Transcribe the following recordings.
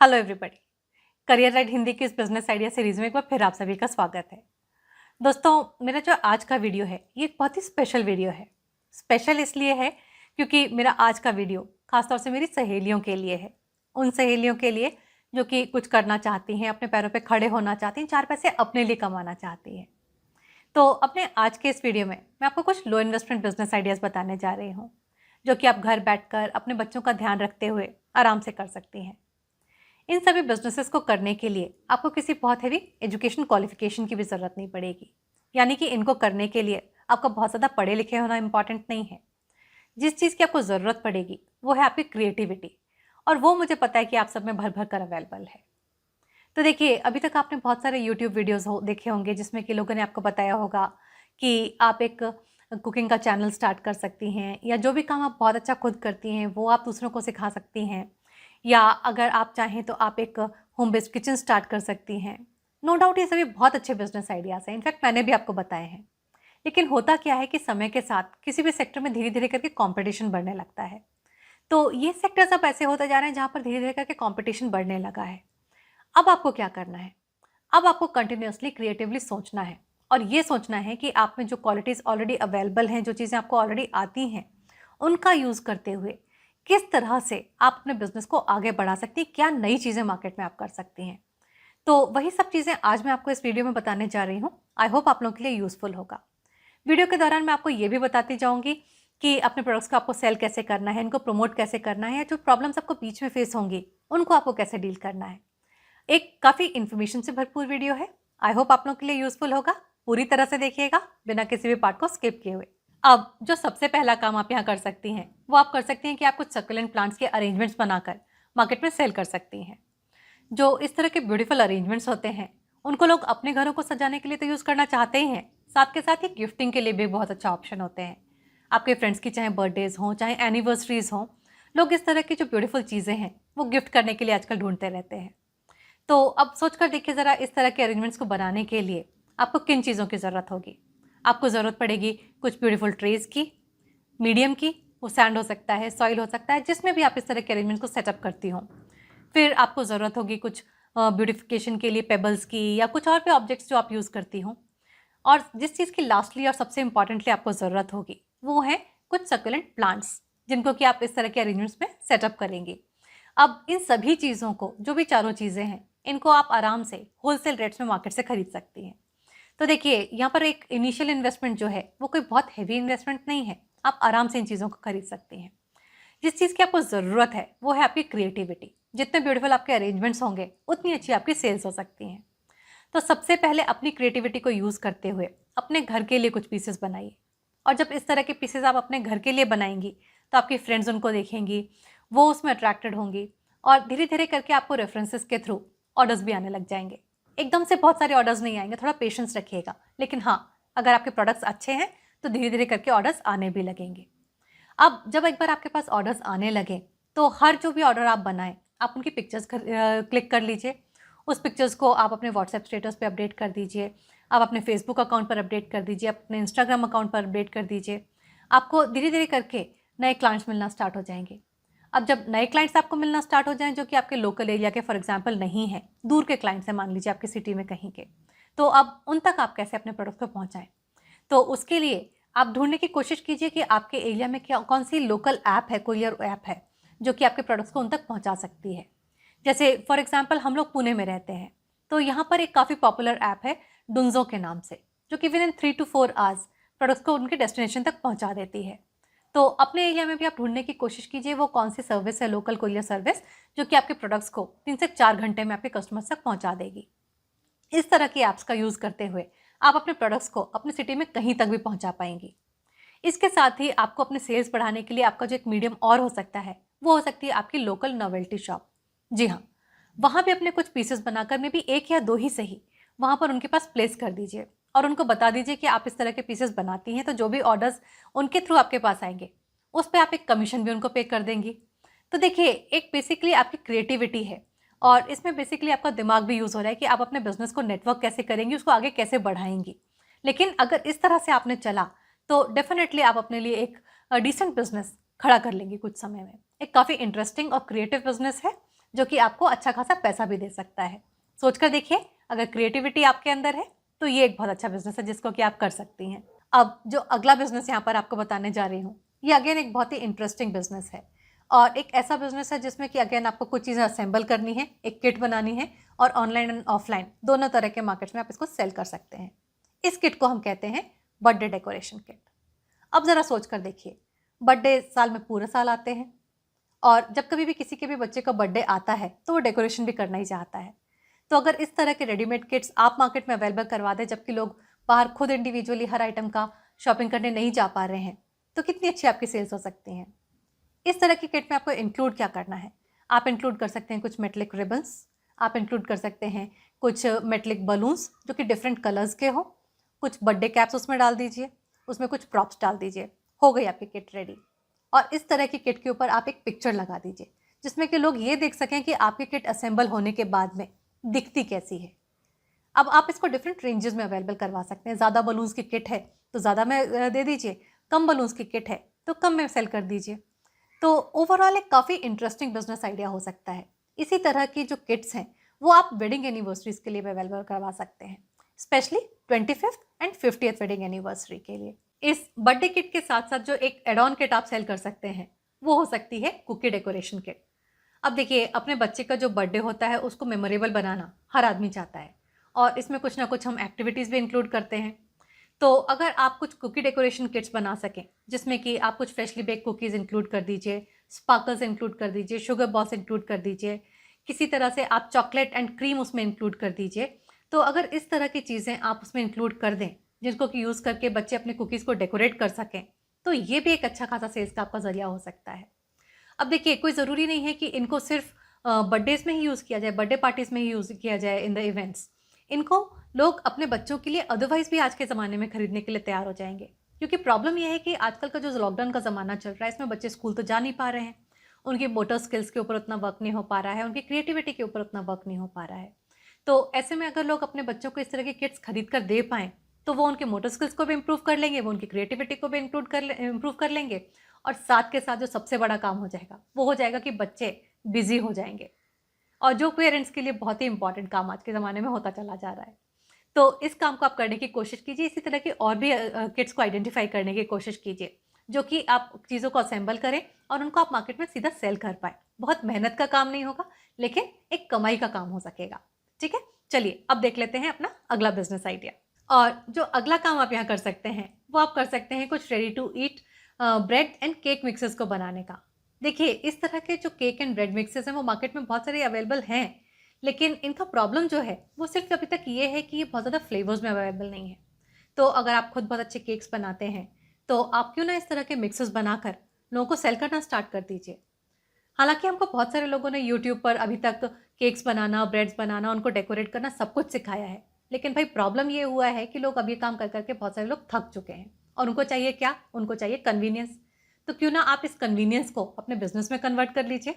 Hello everybody. Career right Hindi की इस business idea series में एक बार फिर आप सभी का स्वागत है। दोस्तों, मेरा जो आज का वीडियो है ये एक बहुत ही स्पेशल वीडियो है। स्पेशल इसलिए है क्योंकि मेरा आज का वीडियो खासतौर से मेरी सहेलियों के लिए है। उन सहेलियों के लिए जो कि कुछ करना चाहती हैं, अपने पैरों पे खड़े होना चाहती हैं, 4 पैसे अपने लिए कमाना चाहती हैं। तो अपने आज के इस वीडियो में मैं आपको कुछ लो इन्वेस्टमेंट बिजनेस आइडियाज़ बताने जा रही हूँ, जो कि आप घर बैठकर अपने बच्चों का ध्यान रखते हुए आराम से कर सकती हैं। इन सभी बिजनेसेस को करने के लिए आपको किसी बहुत हैवी एजुकेशन क्वालिफिकेशन की भी ज़रूरत नहीं पड़ेगी। यानी कि इनको करने के लिए आपको बहुत ज़्यादा पढ़े लिखे होना इंपॉर्टेंट नहीं है। जिस चीज़ की आपको ज़रूरत पड़ेगी वो है आपकी क्रिएटिविटी, और वो मुझे पता है कि आप सब में भर भर कर अवेलेबल है। तो देखिए, अभी तक आपने बहुत सारे यूट्यूब वीडियोज़ देखे होंगे जिसमें कि लोगों ने आपको बताया होगा कि आप एक कुकिंग का चैनल स्टार्ट कर सकती हैं, या जो भी काम आप बहुत अच्छा खुद करती हैं वो आप दूसरों को सिखा सकती हैं, या अगर आप चाहें तो आप एक होम बेस्ड किचन स्टार्ट कर सकती हैं। नो डाउट ये सभी बहुत अच्छे बिजनेस आइडियाज़ हैं, इनफैक्ट मैंने भी आपको बताए हैं। लेकिन होता क्या है कि समय के साथ किसी भी सेक्टर में धीरे धीरे करके कंपटीशन बढ़ने लगता है। तो ये सेक्टर्स अब ऐसे होते जा रहे हैं जहाँ पर धीरे धीरे करके कंपटीशन बढ़ने लगा है। अब आपको क्या करना है? अब आपको कंटिन्यूअसली क्रिएटिवली सोचना है, और ये सोचना है कि आप में जो क्वालिटीज़ ऑलरेडी अवेलेबल हैं, जो चीज़ें आपको ऑलरेडी आती हैं, उनका यूज़ करते हुए किस तरह से आप अपने बिजनेस को आगे बढ़ा सकती हैं, क्या नई चीज़ें मार्केट में आप कर सकती हैं। तो वही सब चीज़ें आज मैं आपको इस वीडियो में बताने जा रही हूँ। आई होप आप लोगों के लिए यूज़फुल होगा। वीडियो के दौरान मैं आपको ये भी बताती जाऊँगी कि अपने प्रोडक्ट्स को आपको सेल कैसे करना है, इनको प्रमोट कैसे करना है, या जो प्रॉब्लम्स आपको बीच में फेस होंगी उनको आपको कैसे डील करना है। एक काफ़ी इन्फॉर्मेशन से भरपूर वीडियो है। आई होप आप लोगों के लिए यूज़फुल होगा। पूरी तरह से देखिएगा, बिना किसी भी पार्ट को स्किप किए हुए। अब जो सबसे पहला काम आप यहाँ कर सकती हैं वो आप कर सकती हैं कि आप कुछ सक्यूलेंट प्लांट्स के अरेंजमेंट्स बनाकर मार्केट में सेल कर सकती हैं। जो इस तरह के ब्यूटीफुल अरेंजमेंट्स होते हैं उनको लोग अपने घरों को सजाने के लिए तो यूज़ करना चाहते ही हैं, साथ के साथ ही गिफ्टिंग के लिए भी बहुत अच्छा ऑप्शन होते हैं। आपके फ्रेंड्स की चाहे बर्थडेज हों, चाहे एनिवर्सरीज हों, लोग इस तरह की जो ब्यूटीफुल चीज़ें हैं वो गिफ्ट करने के लिए आजकल ढूंढते रहते हैं। तो अब सोच कर देखिए ज़रा, इस तरह के अरेंजमेंट्स को बनाने के लिए आपको किन चीज़ों की ज़रूरत होगी। आपको ज़रूरत पड़ेगी कुछ ब्यूटीफुल ट्रेज़ की, मीडियम की, वो सैंड हो सकता है, सॉइल हो सकता है, जिसमें भी आप इस तरह के अरेंजमेंट्स को सेटअप करती हों। फिर आपको ज़रूरत होगी कुछ ब्यूटिफिकेशन के लिए पेबल्स की, या कुछ और भी ऑब्जेक्ट्स जो आप यूज़ करती हों। और जिस चीज़ की लास्टली और सबसे इंपॉर्टेंटली आपको ज़रूरत होगी वो है कुछ सक्यूलेंट प्लांट्स, जिनको कि आप इस तरह के अरेंजमेंट्स में सेटअप करेंगे। अब इन सभी चीज़ों को, जो भी चारों चीज़ें हैं, इनको आप आराम से होलसेल रेट्स में मार्केट से खरीद सकती हैं। तो देखिए, यहाँ पर एक इनिशियल इन्वेस्टमेंट जो है वो कोई बहुत हैवी इन्वेस्टमेंट नहीं है। आप आराम से इन चीज़ों को खरीद सकती हैं। जिस चीज़ की आपको ज़रूरत है वो है आपकी क्रिएटिविटी। जितने ब्यूटीफुल आपके अरेंजमेंट्स होंगे उतनी अच्छी आपकी सेल्स हो सकती हैं। तो सबसे पहले अपनी क्रिएटिविटी को यूज़ करते हुए अपने घर के लिए कुछ पीसेस बनाइए। और जब इस तरह के पीसेस आप अपने घर के लिए बनाएंगी तो आपकी फ्रेंड्स उनको देखेंगी, वो उसमें अट्रैक्टेड होंगी, और धीरे धीरे करके आपको रेफरेंसेस के थ्रू ऑर्डर्स भी आने लग जाएंगे। एकदम से बहुत सारे ऑर्डर्स नहीं आएंगे, थोड़ा पेशेंस रखिएगा। लेकिन हाँ, अगर आपके प्रोडक्ट्स अच्छे हैं तो धीरे धीरे करके ऑर्डर्स आने भी लगेंगे। अब जब एक बार आपके पास ऑर्डर्स आने लगे तो हर जो भी ऑर्डर आप बनाएं, आप उनकी पिक्चर्स क्लिक कर लीजिए। उस पिक्चर्स को आप अपने व्हाट्सएप स्टेटस पे अपडेट कर दीजिए, आप अपने फेसबुक अकाउंट पर अपडेट कर दीजिए, अपने इंस्टाग्राम अकाउंट पर अपडेट कर दीजिए। आपको धीरे धीरे करके नए क्लाइंट्स मिलना स्टार्ट हो जाएंगे। अब जब नए क्लाइंट्स आपको मिलना स्टार्ट हो जाएं, जो कि आपके लोकल एरिया के फॉर एग्जांपल नहीं है, दूर के क्लाइंट्स हैं, मान लीजिए आपकी सिटी में कहीं के, तो अब उन तक आप कैसे अपने प्रोडक्ट को पहुँचाएँ। तो उसके लिए आप ढूंढने की कोशिश कीजिए कि आपके एरिया में क्या कौन सी लोकल ऐप है, कोरियर ऐप है, जो कि आपके प्रोडक्ट्स को उन तक पहुंचा सकती है। जैसे फॉर एग्जांपल हम लोग पुणे में रहते हैं, तो यहाँ पर एक काफ़ी पॉपुलर ऐप है डुंजो के नाम से, जो कि with in 3 to 4 hours products को उनके डेस्टिनेशन तक पहुँचा देती है। तो अपने एरिया में भी आप ढूंढने की कोशिश कीजिए वो कौन सी सर्विस है, लोकल कोरियर सर्विस, जो कि आपके प्रोडक्ट्स को 3 से 4 घंटे में आपके कस्टमर्स तक पहुँचा देगी। इस तरह की ऐप्स का यूज़ करते हुए आप अपने प्रोडक्ट्स को अपनी सिटी में कहीं तक भी पहुंचा पाएंगी। इसके साथ ही आपको अपने सेल्स बढ़ाने के लिए आपका जो एक मीडियम और हो सकता है वो हो सकती है आपकी लोकल नोवेल्टी शॉप। जी हाँ, वहाँ भी अपने कुछ पीसेस बनाकर में भी एक या दो ही सही वहाँ पर उनके पास प्लेस कर दीजिए, और उनको बता दीजिए कि आप इस तरह के पीसेस बनाती हैं, तो जो भी ऑर्डर्स उनके थ्रू आपके पास आएंगे उस पर आप एक कमीशन भी उनको पे कर देंगी। तो देखिए, एक बेसिकली आपकी क्रिएटिविटी है, और इसमें बेसिकली आपका दिमाग भी यूज़ हो रहा है कि आप अपने बिजनेस को नेटवर्क कैसे करेंगी, उसको आगे कैसे बढ़ाएंगी। लेकिन अगर इस तरह से आपने चला तो डेफिनेटली आप अपने लिए एक डिसेंट बिजनेस खड़ा कर लेंगी कुछ समय में। एक काफ़ी इंटरेस्टिंग और क्रिएटिव बिजनेस है, जो कि आपको अच्छा खासा पैसा भी दे सकता है। सोच कर देखिए, अगर क्रिएटिविटी आपके अंदर है तो ये एक बहुत अच्छा बिजनेस है जिसको कि आप कर सकती हैं। अब जो अगला बिजनेस यहाँ पर आपको बताने जा रही हूँ, ये अगेन एक बहुत ही इंटरेस्टिंग बिजनेस है और एक ऐसा बिजनेस है जिसमें कि अगेन आपको कुछ चीज़ें असेंबल करनी है, एक किट बनानी है और ऑनलाइन एंड ऑफलाइन दोनों तरह के मार्केट्स में आप इसको सेल कर सकते हैं। इस किट को हम कहते हैं बर्थडे डेकोरेशन किट। अब ज़रा सोच कर देखिए, बर्थडे साल में पूरे साल आते हैं और जब कभी भी किसी के भी बच्चे का बर्थडे आता है तो वो डेकोरेशन भी करना ही चाहता है। तो अगर इस तरह के रेडीमेड किट्स आप मार्केट में अवेलेबल करवा दें, जबकि लोग बाहर खुद इंडिविजुअली हर आइटम का शॉपिंग करने नहीं जा पा रहे हैं, तो कितनी अच्छी आपकी सेल्स हो सकती हैं। इस तरह की किट में आपको इंक्लूड क्या करना है, आप इंक्लूड कर सकते हैं कुछ मेटलिक रिबन्स, आप इंक्लूड कर सकते हैं कुछ मेटलिक बलून्स जो कि डिफरेंट कलर्स के हो, कुछ बर्थडे कैप्स उसमें डाल दीजिए, उसमें कुछ प्रॉप्स डाल दीजिए, हो गई आपकी किट रेडी। और इस तरह की किट के ऊपर आप एक पिक्चर लगा दीजिए जिसमें कि लोग ये देख सकें कि आपकी किट असेंबल होने के बाद में दिखती कैसी है। अब आप इसको डिफरेंट रेंजेस में अवेलेबल करवा सकते हैं। ज़्यादा बलून्स की किट है तो ज़्यादा में दे दीजिए, कम बलून्स की किट है तो कम में सेल कर दीजिए। तो ओवरऑल एक काफ़ी इंटरेस्टिंग बिजनेस आइडिया हो सकता है। इसी तरह की जो किट्स हैं वो आप वेडिंग एनिवर्सरीज के लिए भी अवेलेबल करवा सकते हैं, specially 25th and 50th wedding anniversary के लिए। इस बर्थडे किट के साथ साथ जो एक एड ऑन किट आप सेल कर सकते हैं वो हो सकती है कुकी डेकोरेशन किट। अब देखिए, अपने बच्चे का जो बर्थडे होता है उसको मेमोरेबल बनाना हर आदमी चाहता है और इसमें कुछ ना कुछ हम एक्टिविटीज़ भी इंक्लूड करते हैं। तो अगर आप कुछ कुकी डेकोरेशन किट्स बना सकें जिसमें कि आप कुछ फ्रेशली बेक कुकीज़ इंक्लूड कर दीजिए, स्पार्कल्स इंक्लूड कर दीजिए, शुगर बॉल्स इंक्लूड कर दीजिए, किसी तरह से आप चॉकलेट एंड क्रीम उसमें इंक्लूड कर दीजिए। तो अगर इस तरह की चीज़ें आप उसमें इंक्लूड कर दें जिनको कि यूज़ करके बच्चे अपने कुकीज़ को डेकोरेट कर सकें, तो ये भी एक अच्छा खासा सेल्स का आपका ज़रिया हो सकता है। अब देखिए, कोई ज़रूरी नहीं है कि इनको सिर्फ बर्थडेज़ में ही यूज़ किया जाए, बर्थडे पार्टीज़ में ही यूज़ किया जाए इन द इवेंट्स। इनको लोग अपने बच्चों के लिए अदरवाइज़ भी आज के ज़माने में खरीदने के लिए तैयार हो जाएंगे, क्योंकि प्रॉब्लम यह है कि आजकल का जो लॉकडाउन का ज़माना चल रहा है इसमें बच्चे स्कूल तो जा नहीं पा रहे हैं, उनकी मोटर स्किल्स के ऊपर उतना वर्क नहीं हो पा रहा है, उनकी क्रिएटिविटी के ऊपर उतना वर्क नहीं हो पा रहा है। तो ऐसे में अगर लोग अपने बच्चों को इस तरह की किट्स खरीद कर दे पाएँ तो वो उनके मोटर स्किल्स को भी इम्प्रूव कर लेंगे, वो उनकी क्रिएटिविटी को भी इम्प्रूव कर लेंगे और साथ के साथ जो सबसे बड़ा काम हो जाएगा वो हो जाएगा कि बच्चे बिजी हो जाएंगे, और जो पेरेंट्स के लिए बहुत ही इंपॉर्टेंट काम आज के ज़माने में होता चला जा रहा है। तो इस काम को आप करने की कोशिश कीजिए। इसी तरह की और भी किट्स को आइडेंटिफाई करने की कोशिश कीजिए जो कि आप चीज़ों को असेंबल करें और उनको आप मार्केट में सीधा सेल कर पाएँ। बहुत मेहनत का काम नहीं होगा, लेकिन एक कमाई का काम हो सकेगा। ठीक है, चलिए अब देख लेते हैं अपना अगला बिजनेस आइडिया। और जो अगला काम आप यहाँ कर सकते हैं वो आप कर सकते हैं कुछ ready to eat bread and cake mixes को बनाने का। देखिए, इस तरह के जो केक एंड ब्रेड मिक्सेस हैं वो मार्केट में बहुत सारे अवेलेबल हैं, लेकिन इनका प्रॉब्लम जो है वो सिर्फ अभी तक ये है कि ये बहुत ज़्यादा फ्लेवर्स में अवेलेबल नहीं है। तो अगर आप खुद बहुत अच्छे केक्स बनाते हैं तो आप क्यों ना इस तरह के मिक्सेस बनाकर लोगों को सेल करना स्टार्ट कर दीजिए। हालांकि हमको बहुत सारे लोगों ने यूट्यूब पर अभी तक केक्स बनाना, ब्रेड्स बनाना, उनको डेकोरेट करना सब कुछ सिखाया है, लेकिन भाई प्रॉब्लम ये हुआ है कि लोग अब ये काम कर करके बहुत सारे लोग थक चुके हैं और उनको चाहिए क्या, उनको चाहिए कन्वीनियंस। तो क्यों ना आप इस कन्वीनियंस को अपने बिजनेस में कन्वर्ट कर लीजिए।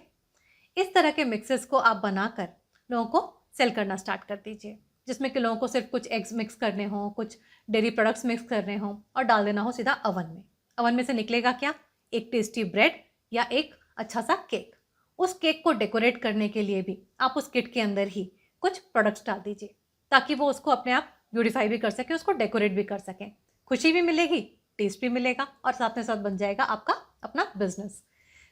इस तरह के मिक्सेस को आप बनाकर लोगों को सेल करना स्टार्ट कर दीजिए, जिसमें कि लोगों को सिर्फ कुछ एग्स मिक्स करने हों, कुछ डेयरी प्रोडक्ट्स मिक्स करने हों और डाल देना हो सीधा अवन में। अवन में से निकलेगा क्या, एक टेस्टी ब्रेड या एक अच्छा सा केक। उस केक को डेकोरेट करने के लिए भी आप उस किट के अंदर ही कुछ प्रोडक्ट्स डाल दीजिए ताकि वो उसको अपने आप ब्यूटीफाई भी कर सके, उसको डेकोरेट भी कर सकें। खुशी भी मिलेगी, टेस्ट भी मिलेगा और साथ में साथ बन जाएगा आपका अपना बिजनेस।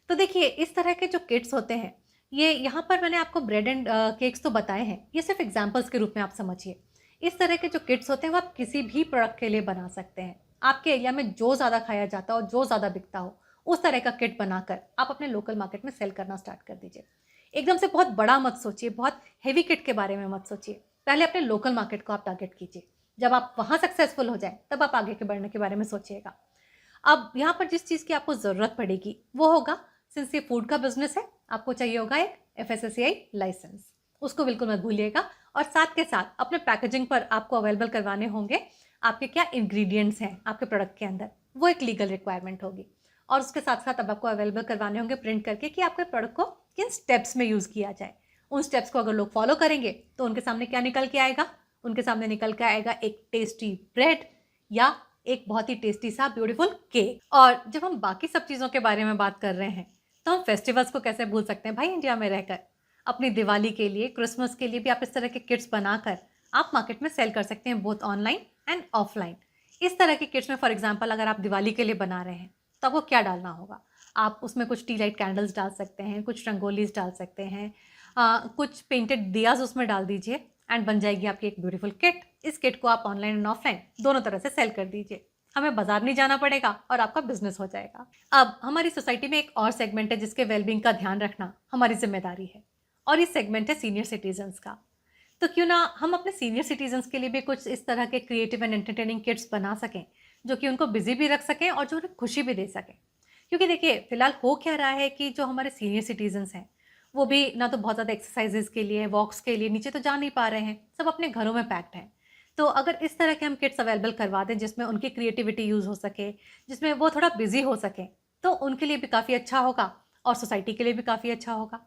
तो देखिए, इस तरह के जो किट्स होते हैं, ये यहाँ पर मैंने आपको ब्रेड एंड केक्स तो बताए हैं, ये सिर्फ एग्जाम्पल्स के रूप में आप समझिए। इस तरह के जो किट्स होते हैं वो आप किसी भी प्रोडक्ट के लिए बना सकते हैं। आपके एरिया में जो ज़्यादा खाया जाता हो, जो ज़्यादा बिकता हो, उस तरह का किट बनाकर आप अपने लोकल मार्केट में सेल करना स्टार्ट कर दीजिए। एकदम से बहुत बड़ा मत सोचिए, बहुत हेवी किट के बारे में मत सोचिए। पहले अपने लोकल मार्केट को आप टारगेट कीजिए। जब आप वहाँ सक्सेसफुल हो जाए तब आप आगे के बढ़ने के बारे में सोचिएगा। अब यहाँ पर जिस चीज़ की आपको ज़रूरत पड़ेगी वो होगा, सिंस ये फूड का बिजनेस है, आपको चाहिए होगा एक FSSAI लाइसेंस। उसको बिल्कुल मत भूलिएगा। और साथ के साथ अपने पैकेजिंग पर आपको अवेलेबल करवाने होंगे आपके क्या इंग्रेडिएंट्स हैं आपके प्रोडक्ट के अंदर, वो एक लीगल रिक्वायरमेंट होगी। और उसके साथ साथ अब आपको अवेलेबल करवाने होंगे प्रिंट करके कि आपके प्रोडक्ट को किन स्टेप्स में यूज़ किया जाए। उन स्टेप्स को अगर लोग फॉलो करेंगे तो उनके सामने क्या निकल के आएगा, उनके सामने निकल के आएगा एक टेस्टी ब्रेड या एक बहुत ही टेस्टी सा ब्यूटीफुल केक। और जब हम बाकी सब चीज़ों के बारे में बात कर रहे हैं तो हम फेस्टिवल्स को कैसे भूल सकते हैं भाई इंडिया में रहकर। अपनी दिवाली के लिए, क्रिसमस के लिए भी आप इस तरह के किट्स बनाकर आप मार्केट में सेल कर सकते हैं, बोथ ऑनलाइन एंड ऑफलाइन। इस तरह के किट्स में फॉर एग्जांपल अगर आप दिवाली के लिए बना रहे हैं तो आपको क्या डालना होगा? आप उसमें कुछ टी लाइट कैंडल्स डाल सकते हैं, कुछ रंगोलीज डाल सकते हैं, कुछ पेंटेड दियाज उसमें डाल दीजिए एंड बन जाएगी आपकी एक ब्यूटीफुल किट। इस किट को आप ऑनलाइन एंड ऑफलाइन दोनों तरह से सेल कर दीजिए, हमें बाजार नहीं जाना पड़ेगा और आपका बिजनेस हो जाएगा। अब हमारी सोसाइटी में एक और सेगमेंट है जिसके वेलबींग का ध्यान रखना हमारी जिम्मेदारी है, और इस सेगमेंट है सीनियर सिटीजन्स का। तो क्यों ना हम अपने सीनियर सिटीजन्स के लिए भी कुछ इस तरह के क्रिएटिव एंड एंटरटेनिंग किट्स बना सकें जो कि उनको बिजी भी रख सकें और जो उन्हें खुशी भी दे सकें। क्योंकि देखिए फिलहाल हो क्या रहा है कि जो हमारे सीनियर सिटीजन्स हैं वो भी ना तो बहुत ज़्यादा एक्सरसाइजेज के लिए, वॉक्स के लिए नीचे तो जा नहीं पा रहे हैं, सब अपने घरों में पैक्ड हैं। तो अगर इस तरह के हम किट्स अवेलेबल करवा दें जिसमें उनकी क्रिएटिविटी यूज़ हो सके, जिसमें वो थोड़ा बिजी हो सकें, तो उनके लिए भी काफ़ी अच्छा होगा और सोसाइटी के लिए भी काफ़ी अच्छा होगा।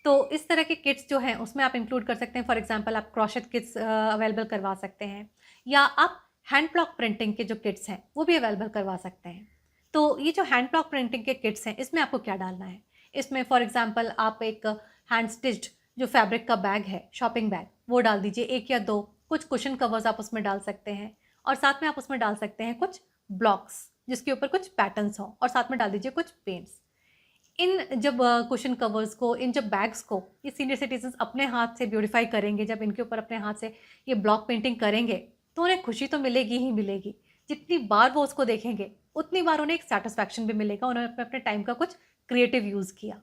तो इस तरह के किट्स जो हैं उसमें आप इंक्लूड कर सकते हैं, फॉर एग्जांपल आप क्रोशेट किट्स अवेलेबल करवा सकते हैं, या आप हैंड ब्लॉक प्रिंटिंग के जो किट्स हैं वो भी अवेलेबल करवा सकते हैं। तो ये जो हैंड ब्लॉक प्रिंटिंग के किट्स हैं इसमें आपको क्या डालना है? इसमें फॉर एग्जांपल आप एक हैंड स्टिच्ड जो फैब्रिक का बैग है, शॉपिंग बैग, वो डाल दीजिए, 1 या 2 कुछ कुशन कवर्स आप उसमें डाल सकते हैं, और साथ में आप उसमें डाल सकते हैं कुछ ब्लॉक्स जिसके ऊपर कुछ पैटर्न्स हों, और साथ में डाल दीजिए कुछ पेंट्स। इन जब कुशन कवर्स को, इन जब बैग्स को ये सीनियर सिटीजन्स अपने हाथ से ब्यूटीफाई करेंगे, जब इनके ऊपर अपने हाथ से ये ब्लॉक पेंटिंग करेंगे तो उन्हें खुशी तो मिलेगी ही मिलेगी। जितनी बार वो उसको देखेंगे उतनी बार उन्हें एक सेटिस्फैक्शन भी मिलेगा, उन्होंने अपने टाइम का कुछ क्रिएटिव यूज़ किया,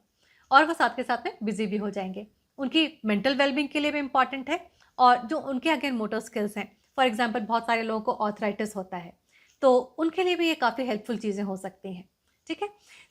और वो साथ के साथ में बिजी भी हो जाएंगे। उनकी मेंटल वेलबींग के लिए भी इम्पॉर्टेंट है, और जो उनके अगेन मोटर स्किल्स हैं, फॉर एग्जांपल बहुत सारे लोगों को ऑर्थराइटिस होता है, तो उनके लिए भी ये काफ़ी हेल्पफुल चीज़ें हो सकती हैं। ठीक है,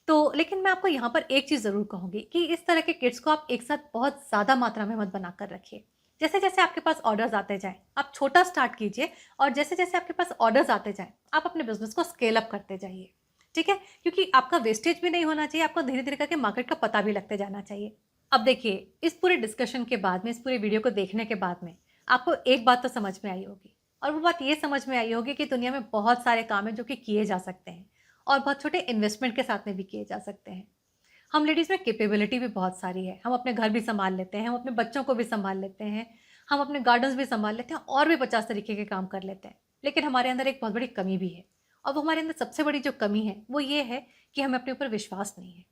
तो लेकिन मैं आपको यहाँ पर एक चीज़ ज़रूर कहूँगी कि इस तरह के किट्स को आप एक साथ बहुत ज़्यादा मात्रा में मत बना कर रखिए। जैसे जैसे आपके पास ऑर्डर्स आते जाएँ आप छोटा स्टार्ट कीजिए, और जैसे जैसे आपके पास ऑर्डर्स आते जाएँ आप अपने बिजनेस को स्केल अप करते जाइए। ठीक है, क्योंकि आपका वेस्टेज भी नहीं होना चाहिए, आपको धीरे धीरे करके मार्केट का पता भी लगते जाना चाहिए। अब देखिए, इस पूरे डिस्कशन के बाद में, इस पूरे वीडियो को देखने के बाद में आपको एक बात तो समझ में आई होगी, और वो बात ये समझ में आई होगी कि दुनिया में बहुत सारे काम हैं जो कि किए जा सकते हैं, और बहुत छोटे इन्वेस्टमेंट के साथ में भी किए जा सकते हैं। हम लेडीज़ में कैपेबिलिटी भी बहुत सारी है, हम अपने घर भी संभाल लेते हैं, हम अपने बच्चों को भी संभाल लेते हैं, हम अपने गार्डन्स भी संभाल लेते हैं, और भी 50 तरीके के काम कर लेते हैं। लेकिन हमारे अंदर एक बहुत बड़ी कमी भी है, और वो हमारे अंदर सबसे बड़ी जो कमी है वो ये है कि हमें अपने ऊपर विश्वास नहीं है।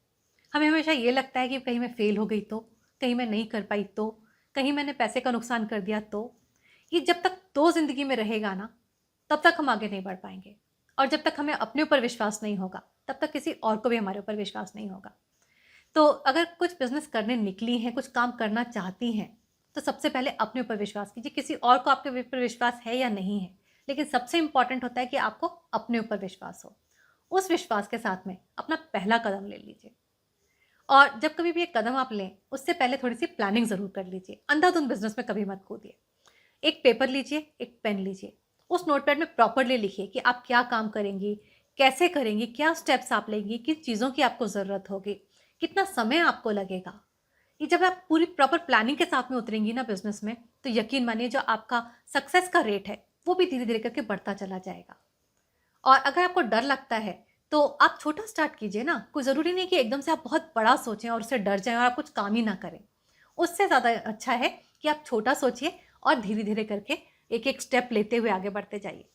हमें हमेशा ये लगता है कि कहीं मैं फेल हो गई तो, कहीं मैं नहीं कर पाई तो, कहीं मैंने पैसे का नुकसान कर दिया तो। ये जब तक तो ज़िंदगी में रहेगा ना, तब तक हम आगे नहीं बढ़ पाएंगे, और जब तक हमें अपने ऊपर विश्वास नहीं होगा तब तक किसी और को भी हमारे ऊपर विश्वास नहीं होगा। तो अगर कुछ बिजनेस करने निकली हैं, कुछ काम करना चाहती हैं, तो सबसे पहले अपने ऊपर विश्वास कीजिए। किसी और को आपके ऊपर विश्वास है या नहीं है, लेकिन सबसे इंपॉर्टेंट होता है कि आपको अपने ऊपर विश्वास हो। उस विश्वास के साथ में अपना पहला कदम ले लीजिए, और जब कभी भी एक कदम आप लें उससे पहले थोड़ी सी प्लानिंग ज़रूर कर लीजिए। अंधाधुंध बिजनेस में कभी मत कूदिए। एक पेपर लीजिए, एक पेन लीजिए, उस नोटपैड में प्रॉपरली लिखिए कि आप क्या काम करेंगी, कैसे करेंगी, क्या स्टेप्स आप लेंगी, किन चीज़ों की आपको ज़रूरत होगी, कितना समय आपको लगेगा। ये जब आप पूरी प्रॉपर प्लानिंग के साथ में उतरेंगी ना बिजनेस में, तो यकीन मानिए जो आपका सक्सेस का रेट है वो भी धीरे धीरे करके बढ़ता चला जाएगा। और अगर आपको डर लगता है तो आप छोटा स्टार्ट कीजिए ना। कोई ज़रूरी नहीं कि एकदम से आप बहुत बड़ा सोचें और उससे डर जाएं और आप कुछ काम ही ना करें। उससे ज़्यादा अच्छा है कि आप छोटा सोचिए और धीरे धीरे करके एक एक स्टेप लेते हुए आगे बढ़ते जाइए।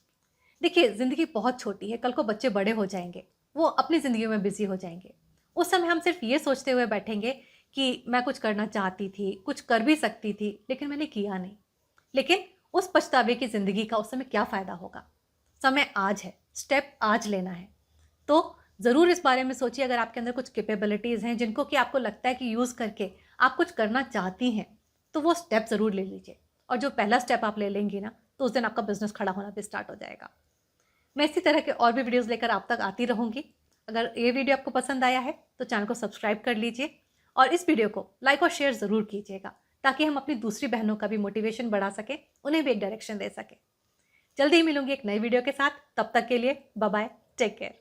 देखिए, ज़िंदगी बहुत छोटी है, कल को बच्चे बड़े हो जाएंगे, वो अपनी ज़िंदगी में बिजी हो जाएंगे। उस समय हम सिर्फ ये सोचते हुए बैठेंगे कि मैं कुछ करना चाहती थी, कुछ कर भी सकती थी, लेकिन मैंने किया नहीं। लेकिन उस पछतावे की ज़िंदगी का उस समय क्या फ़ायदा होगा? समय आज है, स्टेप आज लेना है। तो ज़रूर इस बारे में सोचिए। अगर आपके अंदर कुछ कैपेबिलिटीज़ हैं जिनको कि आपको लगता है कि यूज़ करके आप कुछ करना चाहती हैं, तो वो स्टेप ज़रूर ले लीजिए। और जो पहला स्टेप आप ले लेंगी ना, तो उस दिन आपका बिज़नेस खड़ा होना भी स्टार्ट हो जाएगा। मैं इसी तरह के और भी वीडियोज़ लेकर आप तक आती रहूँगी। अगर ये वीडियो आपको पसंद आया है तो चैनल को सब्सक्राइब कर लीजिए, और इस वीडियो को लाइक और शेयर ज़रूर कीजिएगा, ताकि हम अपनी दूसरी बहनों का भी मोटिवेशन बढ़ा सकें, उन्हें भी एक डायरेक्शन दे सकें। जल्दी ही मिलूंगी एक नई वीडियो के साथ। तब तक के लिए बाय बाय, टेक केयर।